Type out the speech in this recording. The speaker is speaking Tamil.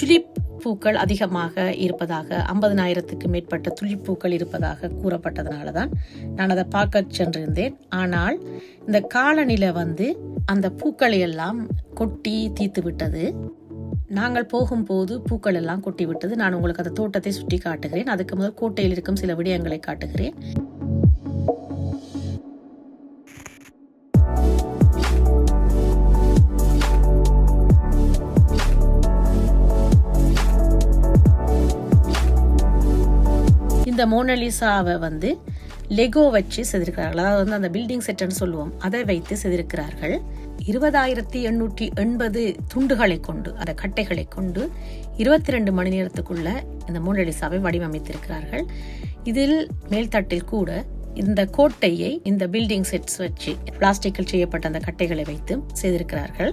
துலிப் பூக்கள் அதிகமாக இருப்பதாக, 50,000க்கு மேற்பட்ட துலிப் பூக்கள் இருப்பதாக கூறப்பட்டதனால தான் நான் அதை பார்க்க சென்றிருந்தேன். ஆனால் இந்த காலநிலை அந்த பூக்களை எல்லாம் கொட்டி தீர்த்து விட்டது. நாங்கள் போகும்போது பூக்கள் எல்லாம் கொட்டி விட்டது. நான் உங்களுக்கு அந்த தோட்டத்தை சுற்றி காட்டுகிறேன். அதுக்கு முதல் கோட்டையில் இருக்கும் சில விடயங்களை காட்டுகிறேன். இந்த மோனலிசாவை லெகோ வச்சு செய்திருக்கிறார்கள். அதாவது அந்த பில்டிங் செட்னு சொல்லுவோம், அதை வைத்து செய்திருக்கிறார்கள். 20,880 துண்டுகளை கொண்டு, அந்த கட்டைகளை கொண்டு 22 மணி நேரத்துக்குள்ள இந்த மோனலிசாவை வடிவமைத்திருக்கிறார்கள். இதில் மேல்தட்டில் கூட இந்த கோட்டையை இந்த பில்டிங் செட்ஸ் வச்சு பிளாஸ்டிக்கில் செய்யப்பட்ட அந்த கட்டைகளை வைத்து செய்திருக்கிறார்கள்.